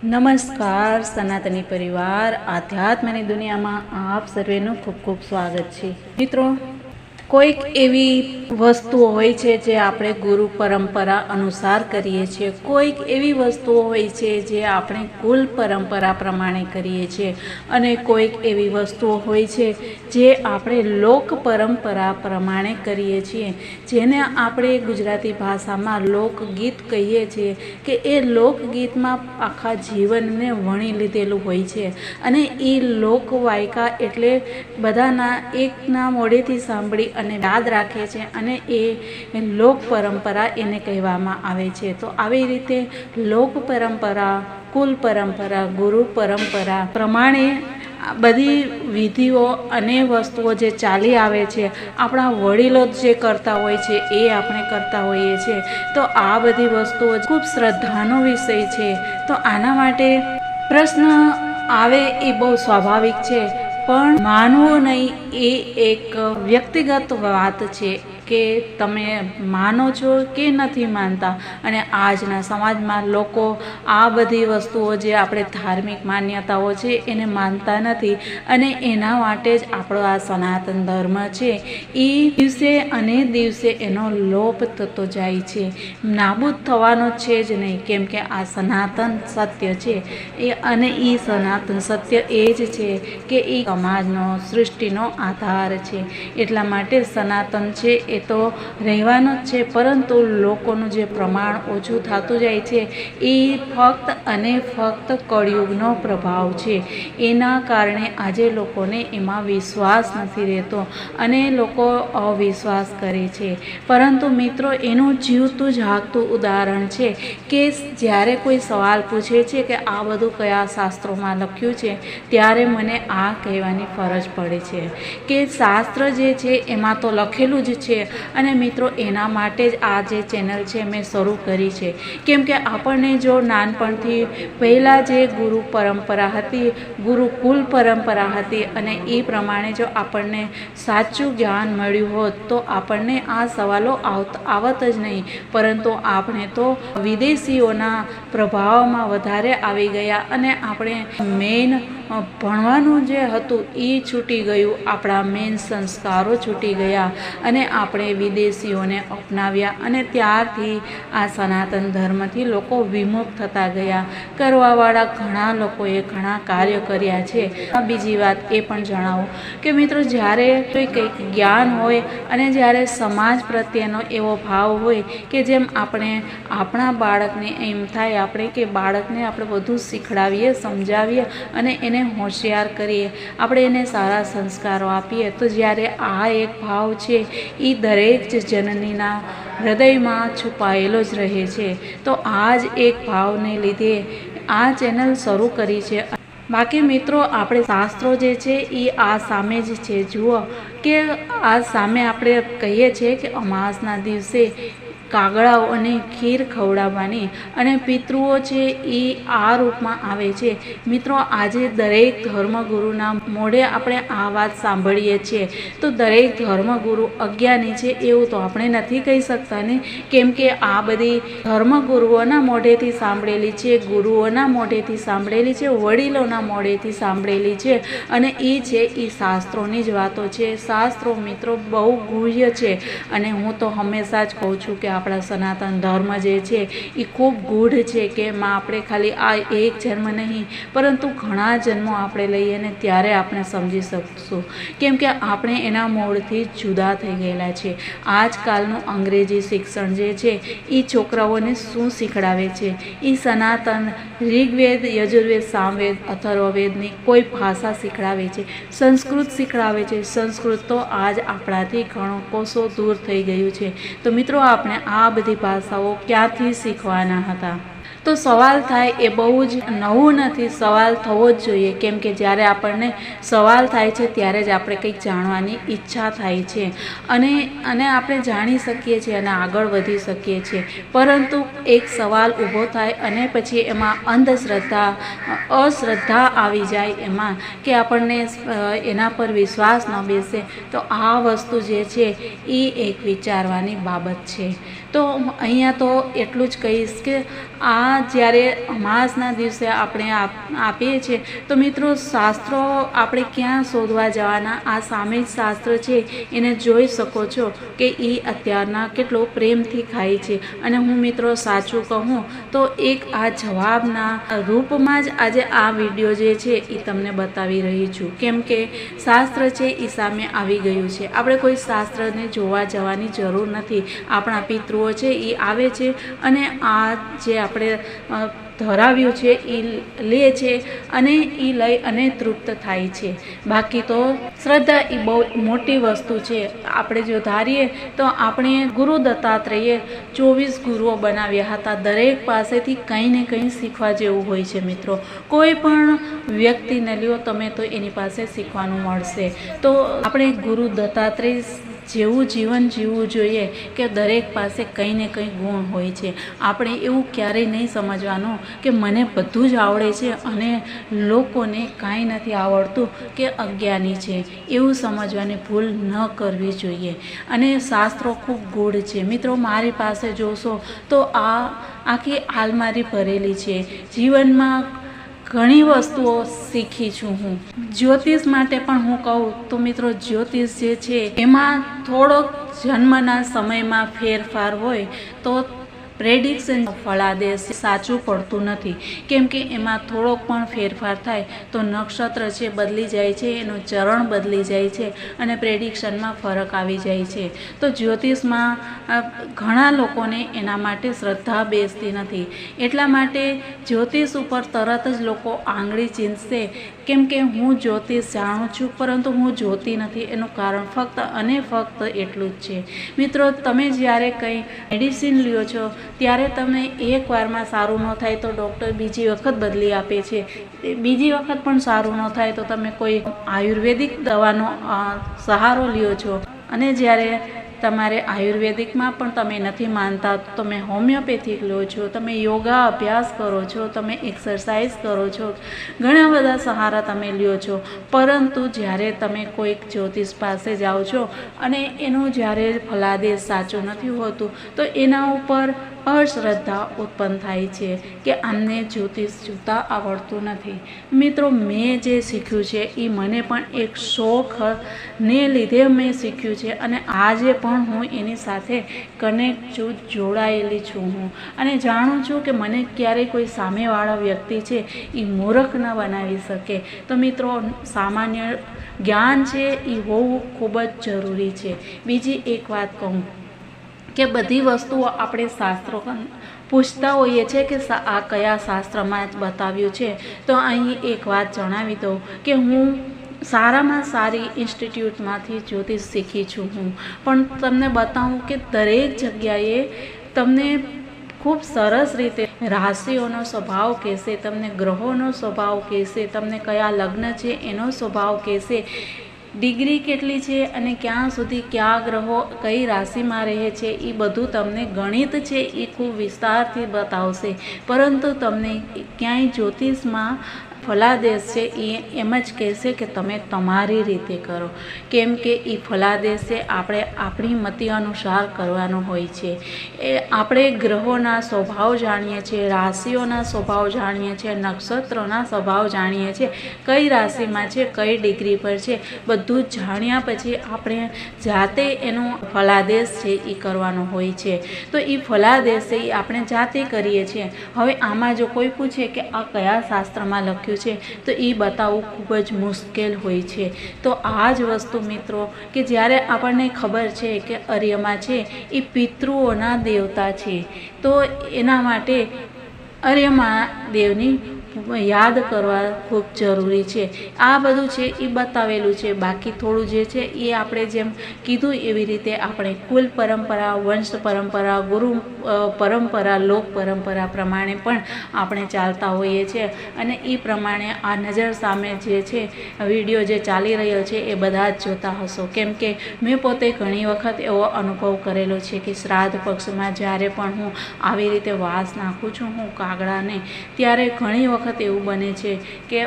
નમસ્કાર સનાતની પરિવાર આધ્યાત્મની દુનિયામાં આપ સર્વેનું ખૂબ ખૂબ સ્વાગત છે મિત્રો। કોઈક એવી વસ્તુઓ હોય છે જે આપણે ગુરુ પરંપરા અનુસાર કરીએ છીએ, કોઈક એવી વસ્તુઓ હોય છે જે આપણે કુલ પરંપરા પ્રમાણે કરીએ છીએ અને કોઈક એવી વસ્તુઓ હોય છે જે આપણે લોક પરંપરા પ્રમાણે કરીએ છીએ, જેને આપણે ગુજરાતી ભાષામાં લોકગીત કહીએ છીએ કે એ લોકગીતમાં આખા જીવનને વણી લીધેલું હોય છે અને એ લોકવાયકા એટલે બધાના એકના મોઢેથી સાંભળી અને યાદ રાખે છે અને એ લોક પરંપરા એને કહેવામાં આવે છે। તો આવી રીતે લોક પરંપરા, કુલ પરંપરા, ગુરુ પરંપરા પ્રમાણે બધી વિધિઓ અને વસ્તુઓ જે ચાલી આવે છે, આપણા વડીલો જે કરતા હોય છે એ આપણે કરતા હોઈએ છીએ। તો આ બધી વસ્તુઓ ખૂબ શ્રદ્ધાનો વિષય છે। તો આના માટે પ્રશ્ન આવે એ બહુ સ્વાભાવિક છે, પણ માનવું નહીં એ એક વ્યક્તિગત વાત છે કે તમે માનો છો કે નથી માનતા। અને આજના સમાજમાં લોકો આ બધી વસ્તુઓ જે આપણે ધાર્મિક માન્યતાઓ છે એને માનતા નથી અને એના માટે જ આપણો આ સનાતન ધર્મ છે એ દિવસે અને દિવસે એનો લોપ થતો જાય છે, નાબૂદ થવાનો છે જ નહીં, કેમ કે આ સનાતન સત્ય છે એ અને એ સનાતન સત્ય એ જ છે કે એ સમાજનો, સૃષ્ટિનો આધાર છે। એટલા માટે સનાતન છે એ તો રહેવાનો જ છે, પરંતુ લોકોનું જે પ્રમાણ ઓછું થતું જાય છે એ ફક્ત અને ફક્ત કળિયુગનો પ્રભાવ છે। એના કારણે આજે લોકોને એમાં વિશ્વાસ નથી રહેતો અને લોકો અવિશ્વાસ કરે છે। પરંતુ મિત્રો, એનું જીવતું જાગતું ઉદાહરણ છે કે જ્યારે કોઈ સવાલ પૂછે છે કે આ બધું કયા શાસ્ત્રોમાં લખ્યું છે, ત્યારે મને આ કહેવાની ફરજ પડે છે કે શાસ્ત્ર જે છે એમાં તો લખેલું જ છે અને મિત્રો એના માટે જ આ જે ચેનલ છે મેં શરૂ કરી છે, કેમ કે આપણને જો નાનપણથી પહેલાં જે ગુરુ પરંપરા હતી, ગુરુકુલ પરંપરા હતી અને એ પ્રમાણે જો આપણને સાચું જ્ઞાન મળ્યું હોત તો આપણને આ સવાલો આવત જ નહીં, પરંતુ આપણે તો વિદેશીઓના પ્રભાવમાં વધારે આવી ગયા અને આપણે મેઇન ભણવાનું જે હતું એ છૂટી ગયું, આપણા મેઇન સંસ્કારો છૂટી ગયા અને આપણે વિદેશીઓને અપનાવ્યા અને ત્યારથી આ સનાતન ધર્મથી લોકો વિમુખ થતા ગયા। કરવાવાળા ઘણા લોકોએ ઘણા કાર્ય કર્યા છે। બીજી વાત એ પણ જણાવું કે મિત્રો, જ્યારે કોઈ કંઈક જ્ઞાન હોય અને જ્યારે સમાજ પ્રત્યેનો એવો ભાવ હોય કે જેમ આપણે આપણા બાળકને એમ થાય આપણે કે બાળકને આપણે બધું શીખડાવીએ, સમજાવીએ અને એને હોશિયાર કરીએ, આપણે એને સારા સંસ્કારો આપીએ, તો જ્યારે આ એક ભાવ છે એ દરેક જ જનનીના હૃદયમાં છુપાયેલો જ રહે છે। તો આ જ એક ભાવને લીધે આ ચેનલ શરૂ કરી છે। બાકી મિત્રો, આપણે શાસ્ત્રો જે છે એ આ સામે જ છે। જુઓ કે આ સામે આપણે કહીએ છીએ કે અમાસના દિવસે કાગડાઓ અને ખીર ખવડાવવાની અને પિતૃઓ છે એ આ રૂપમાં આવે છે। મિત્રો, આજે દરેક ધર્મગુરુના મોઢે આપણે આ વાત સાંભળીએ છીએ, તો દરેક ધર્મગુરુ અજ્ઞાની છે એવું તો આપણે નથી કહી શકતા ને, કેમ કે આ બધી ધર્મગુરુઓના મોઢેથી સાંભળેલી છે, ગુરુઓના મોઢેથી સાંભળેલી છે, વડીલોના મોઢેથી સાંભળેલી છે અને એ છે એ શાસ્ત્રોની જ વાતો છે। શાસ્ત્રો મિત્રો બહુ ગુહ્ય છે અને હું તો હંમેશા જ કહું છું કે આપણા સનાતન ધર્મ જે છે એ ખૂબ ગૂઢ છે કે એમાં આપણે ખાલી આ એક જન્મ નહીં પરંતુ ઘણા જન્મો આપણે લઈએ ને ત્યારે આપણે સમજી શકશું, કેમ કે આપણે એના મૂળથી જુદા થઈ ગયેલા છે। આજકાલનું અંગ્રેજી શિક્ષણ જે છે એ છોકરાઓને શું શીખડાવે છે? એ સનાતન ઋગ્વેદ, યજુર્વેદ, સામવેદ, અથર્વવેદની કોઈ ભાષા શીખડાવે છે, સંસ્કૃત શીખડાવે છે। સંસ્કૃત તો આજ આપણાથી ઘણો કોસો દૂર થઈ ગયું છે। તો મિત્રો, આપણે આ બધી ભાષાઓ ક્યાંથી શીખવાના હતા? તો સવાલ થાય એ બહુ જ નવું નથી, સવાલ થવો જ જોઈએ, કેમ કે જ્યારે આપણને સવાલ થાય છે ત્યારે જ આપણે કંઈક જાણવાની ઈચ્છા થાય છે અને આપણે જાણી શકીએ છીએ અને આગળ વધી શકીએ છીએ। પરંતુ એક સવાલ ઊભો થાય અને પછી એમાં અંધશ્રદ્ધા, અશ્રદ્ધા આવી જાય એમાં કે આપણને એના પર વિશ્વાસ ન બેસે, તો આ વસ્તુ જે છે એ એક વિચારવાની બાબત છે। તો અહીંયા તો એટલું જ કહીશ કે આ જ્યારે અમાસના દિવસે આપણે આપીએ છીએ તો મિત્રો શાસ્ત્રો આપણે ક્યાં શોધવા જવાના, આ સામે જ શાસ્ત્ર છે એને જોઈ શકો છો કે એ અત્યારના કેટલો પ્રેમથી ખાય છે. અને હું મિત્રો સાચું કહું તો એક આ જવાબના રૂપમાં જ આજે આ વિડીયો જે છે એ તમને બતાવી રહી છું, કેમ કે શાસ્ત્ર છે એ સામે આવી ગયું છે. આપણે કોઈ શાસ્ત્રને જોવા જવાની જરૂર નથી. આપણા પિતૃઓ છે એ આવે છે અને આ જે આપણે ધરાવ્યું છે એ લે છે અને એ લઈ અને તૃપ્ત થાય છે. બાકી તો શ્રદ્ધા એ બહુ મોટી વસ્તુ છે. આપણે જો ધારીએ તો આપણે ગુરુ દત્તાત્રેયે 24 ગુરુઓ બનાવ્યા હતા. દરેક પાસેથી કંઈ ને કંઈ શીખવા જેવું હોય છે મિત્રો. કોઈ પણ વ્યક્તિને લ્યો તમે તો એની પાસે શીખવાનું મળશે. તો આપણે ગુરુ દત્તાત્રેય જેવું જીવન જીવવું જોઈએ કે દરેક પાસે કંઈ ને કંઈ ગુણ હોય છે. આપણે એવું ક્યારેય નહીં સમજવાનું કે મને બધું જ આવડે છે અને લોકોને કાંઈ નથી આવડતું કે અજ્ઞાની છે, એવું સમજવાની ભૂલ ન કરવી જોઈએ. અને શાસ્ત્રો ખૂબ ગૂઢ છે મિત્રો. મારી પાસે જોશો તો આ આખી આલમારી ભરેલી છે. જીવનમાં ઘણી વસ્તુઓ શીખી છું હું. જ્યોતિષ માટે પણ હું કહું તો મિત્રો જ્યોતિષ જે છે એમાં થોડોક જન્મના સમયમાં ફેરફાર હોય તો પ્રેડિક્શન ફળાદેશ સાચું પડતું નથી, કેમ કે એમાં થોડોક પણ ફેરફાર થાય તો નક્ષત્ર છે બદલી જાય છે, એનું ચરણ બદલી જાય છે અને પ્રેડિક્શનમાં ફરક આવી જાય છે. તો જ્યોતિષમાં ઘણા લોકોને એના માટે શ્રદ્ધા બેસતી નથી. એટલા માટે જ્યોતિષ ઉપર તરત જ લોકો આંગળી ચીંધશે, કેમ કે હું જ્યોતિષ જાણું છું પરંતુ હું જોતી નથી. એનું કારણ ફક્ત અને ફક્ત એટલું જ છે મિત્રો. તમે જ્યારે કંઈ મેડિસિન લ્યો છો ત્યારે તમને એકવારમાં સારું ન થાય તો ડૉક્ટર બીજી વખત બદલી આપે છે. બીજી વખત પણ સારું ન થાય તો તમે કોઈ આયુર્વેદિક દવાનો સહારો લ્યો છો. અને જ્યારે તમારે આયુર્વેદિકમાં પણ તમે નથી માનતા તો તમે હોમિયોપેથિક લો છો, તમે યોગા અભ્યાસ કરો છો, તમે એક્સરસાઇઝ કરો છો, ઘણા બધા સહારા તમે લ્યો છો. પરંતુ જ્યારે તમે કોઈક જ્યોતિષ પાસે જાઓ છો અને એનું જ્યારે ફલાદેશ સાચું નથી હોતું તો એના ઉપર અશ્રદ્ધા ઉત્પન્ન થાય છે કે આમને જ્યોતિષ જોતા આવડતું નથી. મિત્રો મેં જે શીખ્યું છે એ મને પણ એક શોખને લીધે મેં શીખ્યું છે અને આજે પણ હું એની સાથે કનેક્ટ છું, જોડાયેલી છું હું. અને જાણું છું કે મને ક્યારેય કોઈ સામેવાળા વ્યક્તિ છે એ મૂર્ખ ન બનાવી શકે. તો મિત્રો સામાન્ય જ્ઞાન છે એ હોવું ખૂબ જ જરૂરી છે. બીજી એક વાત કહું કે બધી વસ્તુઓ આપણે શાસ્ત્રો પૂછતા હોઈએ છીએ કે આ કયા શાસ્ત્રમાં જ બતાવ્યું છે. તો અહીં એક વાત જણાવી દઉં કે હું સારામાં સારી ઇન્સ્ટિટ્યૂટમાંથી જ્યોતિષ શીખી છું હું. પણ તમને બતાવું કે દરેક જગ્યાએ તમને ખૂબ સરસ રીતે રાશિઓનો સ્વભાવ કહેશે, તમને ગ્રહોનો સ્વભાવ કહેશે, તમને કયા લગ્ન છે એનો સ્વભાવ કહેશે, ડિગ્રી કેટલી છે અને ક્યાં સુધી કયા ગ્રહો કઈ રાશિમાં રહે છે એ બધું તમને ગણિત છે એ ખૂબ વિસ્તારથી બતાવશે. પરંતુ તમને ક્યાંય જ્યોતિષમાં ફલાદેશ છે એ એમ જ કહેશે કે તમે તમારી રીતે કરો, કેમ કે એ ફલાદેશ છે આપણે આપણી મતિ અનુસાર કરવાનો હોય છે. એ આપણે ગ્રહોના સ્વભાવ જાણીએ છીએ, રાશિઓના સ્વભાવ જાણીએ છીએ, નક્ષત્રોના સ્વભાવ જાણીએ છીએ, કઈ રાશિમાં છે, કઈ ડિગ્રી પર છે, બધું જ જાણ્યા પછી આપણે જાતે એનો ફલાદેશ છે એ કરવાનો હોય છે. તો એ ફલાદેશ છે એ આપણે જાતે કરીએ છીએ. હવે આમાં જો કોઈ પૂછે કે આ કયા શાસ્ત્રમાં લખ્યું છે તો એ બતાવવું ખૂબ જ મુશ્કેલ હોય છે. તો આ જ વસ્તુ મિત્રો કે જ્યારે આપણને ખબર છે કે અર્યમા છે એ પિતૃઓના દેવતા છે તો એના માટે અર્યમા દેવની યાદ કરવા ખૂબ જરૂરી છે. આ બધું છે એ બતાવેલું છે. બાકી થોડું જે છે એ આપણે જેમ કીધું એવી રીતે આપણે કુલ પરંપરા, વંશ પરંપરા, ગુરુ પરંપરા, લોક પરંપરા પ્રમાણે પણ આપણે ચાલતા હોઈએ છીએ. અને એ પ્રમાણે આ નજર સામે જે છે વિડીયો જે ચાલી રહ્યો છે એ બધા જ જોતા હશો, કેમ કે મેં પોતે ઘણી વખત એવો અનુભવ કરેલો છે કે શ્રાદ્ધ પક્ષમાં જ્યારે પણ હું આવી રીતે વાસ નાખું છું હું કાગડાને, ત્યારે ઘણી વખત એવું બને છે કે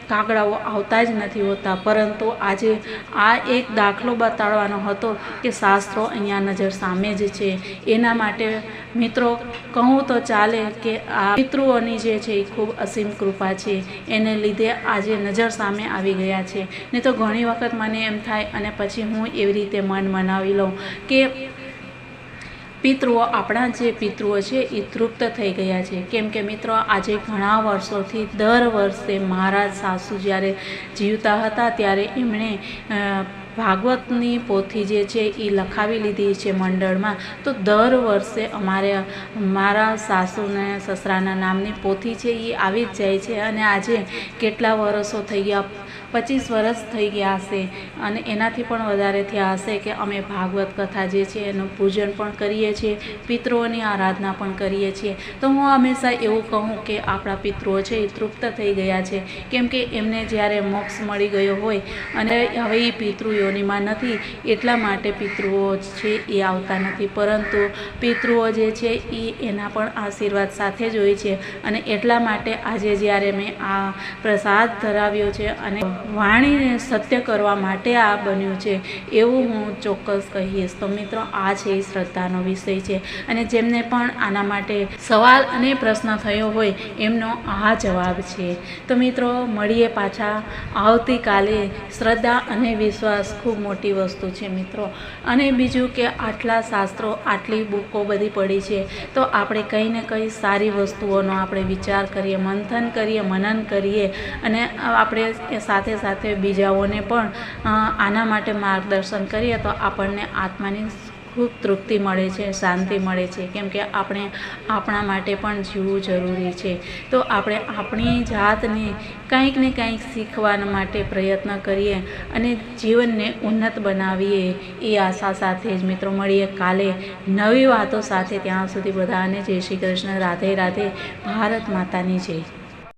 કાગડાઓ આવતા જ નથી હોતા, પરંતુ આજે આ એક દાખલો બતાડવાનો હતો કે શાસ્ત્રો અહીંયા નજર સામે જ છે. એના માટે મિત્રો કહું તો ચાલે કે આ પિતૃઓની જે છે એ ખૂબ અસીમ કૃપા છે, એને લીધે આજે નજર સામે આવી ગયા છે. નહીં તો ઘણી વખત મને એમ થાય અને પછી હું એવી રીતે મન મનાવી લઉં કે પિતૃઓ, આપણા જે પિતૃઓ છે એ તૃપ્ત થઈ ગયા છે. કેમ કે મિત્રો આજે ઘણા વર્ષોથી દર વર્ષે મારા સાસુ જ્યારે જીવતા હતા ત્યારે એમણે ભાગવતની પોથી જે છે એ લખાવી લીધી છે મંડળમાં. તો દર વર્ષે મારા સાસુને સસરાના નામની પોથી છે એ આવી જ જાય છે. અને આજે કેટલા વર્ષો થઈ ગયા, 25 વર્ષ થઈ ગયા હશે અને એનાથી પણ વધારે થયા હશે કે અમે ભાગવત કથા જે છે એનું પૂજન પણ કરીએ છીએ, પિતૃઓની આરાધના પણ કરીએ છીએ. તો હું હંમેશા એવું કહું કે આપણા પિતૃઓ છે એ તૃપ્ત થઈ ગયા છે. કેમ કે એમને જ્યારે મોક્ષ મળી ગયો હોય અને હવે એ પિતૃયોનીમાં નથી, એટલા માટે પિતૃઓ છે એ આવતા નથી. પરંતુ પિતૃઓ જે છે એ એના પણ આશીર્વાદ સાથે જ હોય છે. અને એટલા માટે આજે જ્યારે મેં આ પ્રસાદ ધરાવ્યો છે અને વાણીને સત્ય કરવા માટે આ બન્યું છે એવું હું ચોક્કસ કહીશ. તો મિત્રો આ છે એ શ્રદ્ધાનો વિષય છે. અને જેમને પણ આના માટે સવાલ અને પ્રશ્ન થયો હોય એમનો આ જવાબ છે. તો મિત્રો મળીએ પાછા આવતીકાલે. શ્રદ્ધા અને વિશ્વાસ ખૂબ મોટી વસ્તુ છે મિત્રો. અને બીજું કે આટલા શાસ્ત્રો, આટલી બુકો બધી પડી છે, તો આપણે કંઈ ને કંઈ સારી વસ્તુઓનો આપણે વિચાર કરીએ, મંથન કરીએ, મનન કરીએ અને આપણે સાથે સાથે બીજાઓને પણ આના માટે માર્ગદર્શન કરીએ તો આપણને આત્માની ખૂબ તૃપ્તિ મળે છે, શાંતિ મળે છે. કેમ કે આપણે આપણા માટે પણ જીવવું જરૂરી છે. તો આપણે આપણી જાતને કંઈક ને કંઈક શીખવા માટે પ્રયત્ન કરીએ અને જીવનને ઉન્નત બનાવીએ એ આશા સાથે જ મિત્રો મળીએ કાલે નવી વાતો સાથે. ત્યાં સુધી બધાને જય શ્રી કૃષ્ણ, રાધે રાધે, ભારત માતાની જય.